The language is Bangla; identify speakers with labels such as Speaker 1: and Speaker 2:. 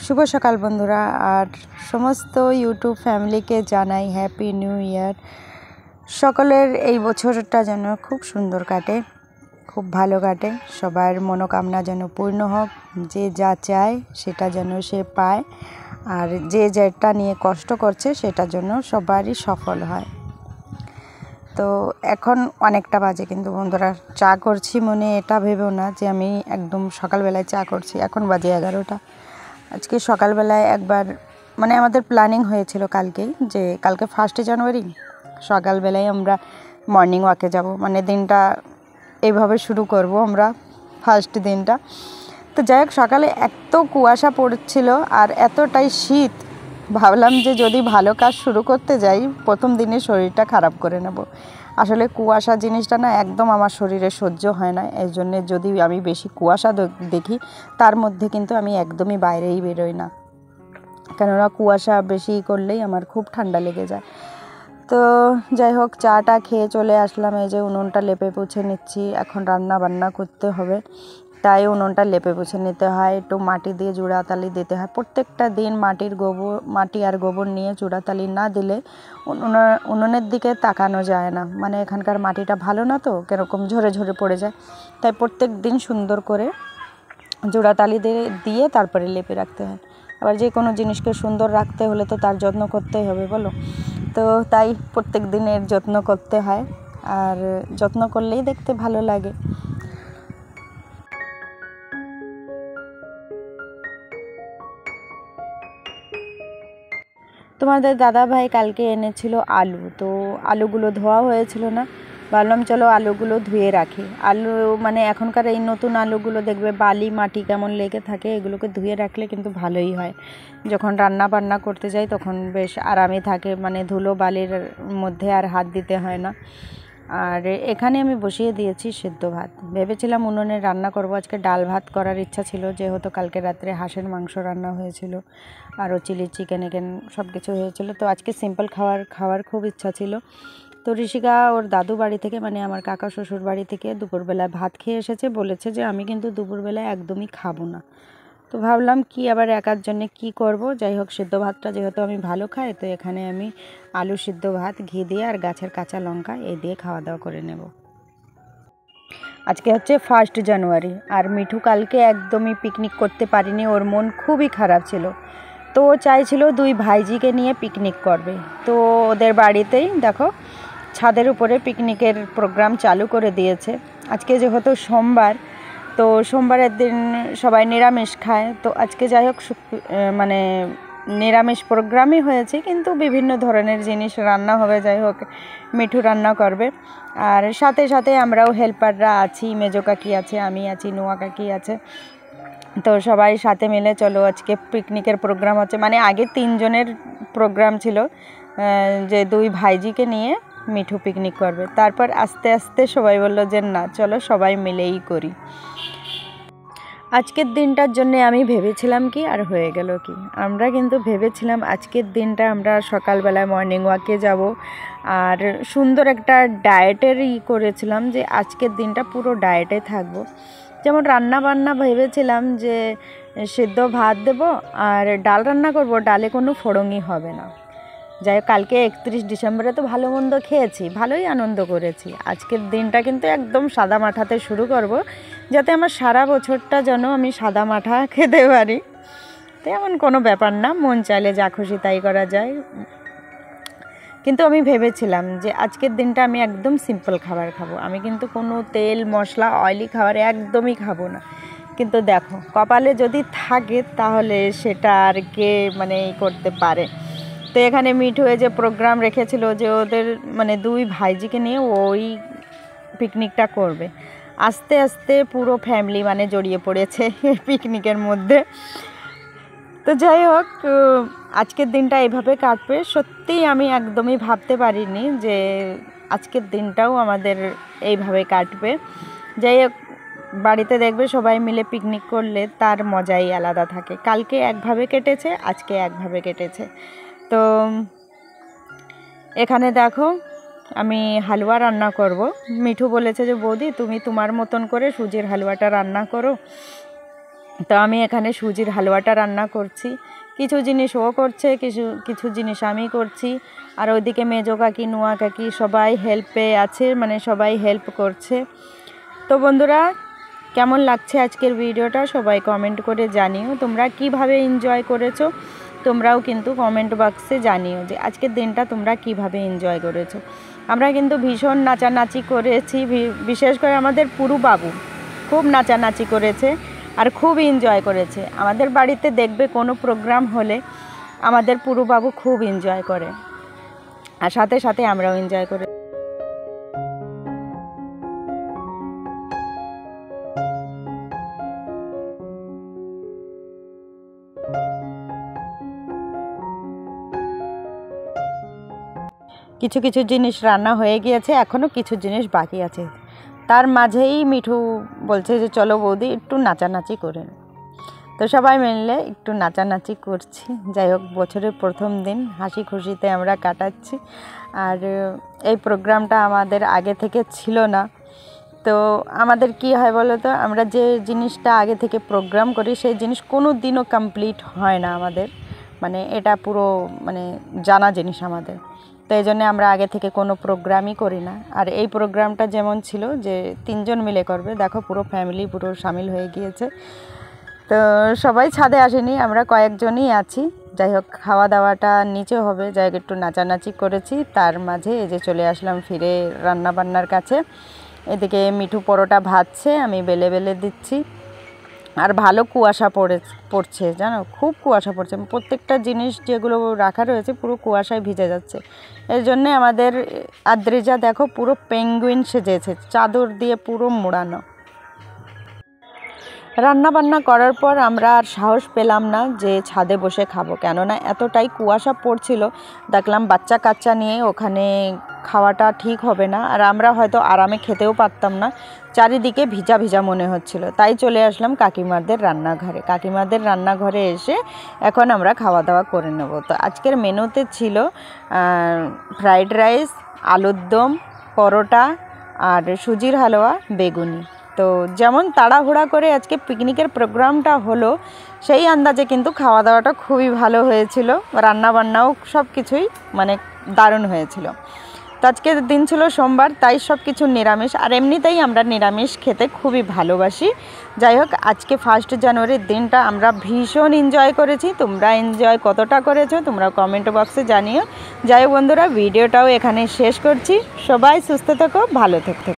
Speaker 1: শুভ সকাল বন্ধুরা, আর সমস্ত ইউটিউব ফ্যামিলিকে জানাই হ্যাপি নিউ ইয়ার। সকলের এই বছরটা যেন খুব সুন্দর কাটে, খুব ভালো কাটে। সবার মনোকামনা যেন পূর্ণ হোক, যে যা চায় সেটা যেন সে পায়, আর যে যেটা নিয়ে কষ্ট করছে সেটা যেন সবারই সফল হয়। তো এখন অনেকটা বাজে, কিন্তু বন্ধুরা চা করছি মনে এটা ভেবেও না যে আমি একদম সকালবেলায় চা করছি। এখন বাজে 11টা। আজকে সকালবেলায় একবার আমাদের প্ল্যানিং হয়েছিল কালকেই, যে কালকে 1 জানুয়ারি সকালবেলায় আমরা মর্নিং ওয়াকে যাব, দিনটা এইভাবে শুরু করব আমরা ফার্স্ট দিনটা। তো যাই হোক, সকালে এত কুয়াশা পড়ছিল আর এতটাই শীত, ভাবলাম যে যদি ভালো কাজ শুরু করতে যাই প্রথম দিনে শরীরটা খারাপ করে নেব। আসলে কুয়াশা জিনিসটা না একদম আমার শরীরে সহ্য হয় না, এই জন্যে যদি আমি বেশি কুয়াশা দেখি তার মধ্যে কিন্তু আমি একদমই বাইরেই বেরোই না, কেননা কুয়াশা বেশি করলেই আমার খুব ঠান্ডা লেগে যায়। তো যাই হোক, চাটা খেয়ে চলে আসলাম। এই যে উনুনটা লেপে পুছে নিচ্ছি, এখন রান্না বান্না করতে হবে, তাই উনুনটা লেপে পুছে নিতে হয়। একটু মাটি দিয়ে জোড়াতালি দিতে হয় প্রত্যেকটা দিন। মাটি আর গোবর নিয়ে জোড়াতালি না দিলে উনুনের দিকে তাকানো যায় না। এখানকার মাটিটা ভালো না, তো কীরকম ঝরে ঝরে পড়ে যায়, তাই প্রত্যেক দিন সুন্দর করে জোড়াতালি দিয়ে তারপরে লেপে রাখতে হয়। আবার যে কোনো জিনিসকে সুন্দর রাখতে হলে তো তার যত্ন করতেই হবে, বলো। তো তাই প্রত্যেক দিনের যত্ন করতে হয়, আর যত্ন করলেই দেখতে ভালো লাগে। তোমাদের দাদা ভাই কালকে এনেছিল আলু, তো আলুগুলো ধোয়া হয়েছিল না, ভাবলাম চলো আলুগুলো ধুয়ে রাখি। আলু এখনকার এই নতুন আলুগুলো দেখবে বালি মাটি কেমন লেগে থাকে, এগুলোকে ধুয়ে রাখলে কিন্তু ভালোই হয়। যখন রান্না বান্না করতে যাই তখন বেশ আরামে থাকে, ধুলো বালির মধ্যে আর হাত দিতে হয় না। আর এখানে আমি বসিয়ে দিয়েছি সেদ্ধ ভাত। ভেবেছিলাম উনুনে রান্না করব, আজকে ডাল ভাত করার ইচ্ছা ছিল, যেহেতু কালকে রাত্রে হাঁসের মাংস রান্না হয়েছিল, আরও চিলি চিকেন সব কিছু হয়েছিল। তো আজকে সিম্পল খাওয়ার খুব ইচ্ছা ছিল। তো ঋষিকা ওর দাদু বাড়ি থেকে আমার কাকা শ্বশুর বাড়ি থেকে দুপুরবেলায় ভাত খেয়ে এসেছে, বলেছে যে আমি কিন্তু দুপুরবেলায় একদমই খাবো না। তো ভাবলাম কি আবার একার জন্যে কি করব। যাই হোক, সিদ্ধ ভাতটা যেহেতু আমি ভালো খাই, তো এখানে আমি আলু সিদ্ধ ভাত ঘি দিয়ে আর গাছের কাঁচা লঙ্কা এই দিয়ে খাওয়া দাওয়া করে নেব। আজকে হচ্ছে 1 জানুয়ারি, আর মিঠু কালকে একদমই পিকনিক করতে পারিনি, ওর মন খুবই খারাপ ছিল। তো ও চাইছিল 2 ভাইজিকে নিয়ে পিকনিক করবে। তো ওদের বাড়িতেই দেখো ছাদের উপরে পিকনিকের প্রোগ্রাম চালু করে দিয়েছে। আজকে যেহেতু সোমবার, তো সোমবারের দিন সবাই নিরামিষ খায়, তো আজকে যাই হোক নিরামিষ প্রোগ্রামই হয়েছে, কিন্তু বিভিন্ন ধরনের জিনিস রান্না হবে। যাই হোক, মিঠু রান্না করবে, আর সাথে সাথে আমরাও হেল্পাররা আছি, মেজো কাকি আছে, আমি আছি, নোয়া কাকি আছে। তো সবাই সাথে মিলে চলো আজকে পিকনিকের প্রোগ্রাম হচ্ছে। আগে 3 জনের প্রোগ্রাম ছিল, যে 2 ভাইজিকে নিয়ে মিঠু পিকনিক করবে। তারপর আস্তে আস্তে সবাই বললো যে না, চলো সবাই মিলেই করি। আজকের দিনটার জন্য আমি ভেবেছিলাম কি, আর হয়ে গেল কি। আমরা কিন্তু ভেবেছিলাম আজকের দিনটা আমরা সকালবেলায় মর্নিং ওয়াকে যাব, আর সুন্দর একটা ডায়েটের করেছিলাম, যে আজকের দিনটা পুরো ডায়েটে থাকবো। যেমন রান্না বান্না ভেবেছিলাম যে সেদ্ধ ভাত দেব আর ডাল রান্না করব, ডালে কোনো ফোড়নই হবে না। যাই হোক, কালকে 31 ডিসেম্বরে তো ভালো মন্দ খেয়েছি, ভালোই আনন্দ করেছি। আজকের দিনটা কিন্তু একদম সাদা মাঠাতে শুরু করব, যাতে আমার সারা বছরটা যেন আমি সাদা মাঠা খেতে পারি। তেমন কোনো ব্যাপার না, মন চাইলে যা খুশি তাই করা যায়। কিন্তু আমি ভেবেছিলাম যে আজকের দিনটা আমি একদম সিম্পল খাবার খাবো, আমি কিন্তু কোনো তেল মশলা অয়েলি খাবার একদমই খাবো না। কিন্তু দেখো, কপালে যদি থাকে তাহলে সেটা আর কে করতে পারে। তো এখানে মিঠু যে প্রোগ্রাম রেখেছিল যে ওদের 2 ভাইজিকে নিয়ে ওই পিকনিকটা করবে, আস্তে আস্তে পুরো ফ্যামিলি জড়িয়ে পড়েছে পিকনিকের মধ্যে। তো যাই হোক, আজকের দিনটা এইভাবে কাটবে, সত্যিই আমি একদমই ভাবতে পারিনি যে আজকের দিনটাও আমাদের এইভাবে কাটবে। যাই হোক, বাড়িতে দেখবে সবাই মিলে পিকনিক করলে তার মজাই আলাদা থাকে। কালকে একভাবে কেটেছে, আজকে একভাবে কেটেছে। তো এখানে দেখো আমি হালুয়া রান্না করব। মিঠু বলেছে যে বৌদি তুমি তোমার মতন করে সুজির হালুয়াটা রান্না করো, তো আমি এখানে সুজির হালুয়াটা রান্না করছি, কিছু জিনিস ও করছে, কিছু জিনিস আমি করছি। আর ওইদিকে মেজো কাকি, নুয়া কাকি সবাই হেল্পে আছে, মানে সবাই হেল্প করছে। তো বন্ধুরা, কেমন লাগছে আজকের ভিডিওটা সবাই কমেন্ট করে জানিও। তোমরা কিভাবে এনজয় করেছো তোমরাও কিন্তু কমেন্ট বক্সে জানিও যে আজকের দিনটা তোমরা কিভাবে এনজয় করেছো। আমরা কিন্তু ভীষণ নাচানাচি করেছি, বিশেষ করে আমাদের পুরু বাবু খুব নাচানাচি করেছে আর খুব এনজয় করেছে। আমাদের বাড়িতে দেখবে কোনো প্রোগ্রাম হলে আমাদের পুরু বাবু খুব এনজয় করে, আর সাথে সাথে আমরাও এনজয় করে। কিছু কিছু জিনিস রান্না হয়ে গিয়েছে, এখনও কিছু জিনিস বাকি আছে। তার মাঝেই মিঠু বলছে যে চলো বৌদি একটু নাচানাচি করে। তো সবাই মিলে একটু নাচানাচি করছি। যাই হোক, বছরের প্রথম দিন হাসি খুশিতে আমরা কাটাচ্ছি। আর এই প্রোগ্রামটা আমাদের আগে থেকে ছিল না। তো আমাদের কি হয় বলো তো, আমরা যে জিনিসটা আগে থেকে প্রোগ্রাম করি সেই জিনিস কোনো দিনও কমপ্লিট হয় না আমাদের, মানে এটা পুরো মানে জানা জিনিস আমাদের। তো এই জন্যে আমরা আগে থেকে কোনো প্রোগ্রামই করি না। আর এই প্রোগ্রামটা যেমন ছিল যে 3 জন মিলে করবে, দেখো পুরো ফ্যামিলি পুরো সামিল হয়ে গিয়েছে। তো সবাই ছাদে আসেনি, আমরা কয়েকজনই আছি। যাই হোক, খাওয়া দাওয়াটা নিচে হবে, যাই হোক একটু নাচানাচি করেছি। তার মাঝে এই যে চলে আসলাম ফিরে রান্নাবান্নার কাছে। এদিকে মিঠু পরোটা ভাজছে, আমি বেলে বেলে দিচ্ছি। আর ভালো কুয়াশা পড়ছে জানো, খুব কুয়াশা পড়ছে। প্রত্যেকটা জিনিস যেগুলো রাখা রয়েছে পুরো কুয়াশায় ভিজে যাচ্ছে। এর জন্যে আমাদের আদ্রিজা দেখো পুরো পেঙ্গুইন সেজেছে, চাদর দিয়ে পুরো মোড়ানো। রান্না বান্না করার পর আমরা আর সাহস পেলাম না যে ছাদে বসে খাবো, কেননা এতটাই কুয়াশা পড়ছিল। দেখলাম বাচ্চা কাচ্চা নিয়ে ওখানে খাওয়াটা ঠিক হবে না, আর আমরা হয়তো আরামে খেতেও পারতাম না, চারিদিকে ভিজা ভিজা মনে হচ্ছিল। তাই চলে আসলাম কাকিমাদের রান্নাঘরে। কাকিমাদের রান্নাঘরে এসে এখন আমরা খাওয়া দাওয়া করে নেব। তো আজকের মেনুতে ছিল ফ্রাইড রাইস, আলুর দম, পরোটা আর সুজির হালুয়া, বেগুনি। তো যেমন তাড়াহুড়া করে আজকে পিকনিকের প্রোগ্রামটা হলো, সেই আন্দাজে কিন্তু খাওয়া দাওয়াটা খুবই ভালো হয়েছিল। রান্নাবান্নাও সব কিছুই মানে দারুণ হয়েছিল। তো আজকের দিন ছিল সোমবার, তাই সব কিছু নিরামিষ, আর এমনিতেই আমরা নিরামিষ খেতে খুবই ভালোবাসি। যাই হোক, আজকে 1 জানুয়ারির দিনটা আমরা ভীষণ এনজয় করেছি। তোমরা এনজয় কতটা করেছো তোমরা কমেন্ট বক্সে জানিও। যাই হোক বন্ধুরা, ভিডিওটাও এখানে শেষ করছি। সবাই সুস্থ থেকো, ভালো থেকো।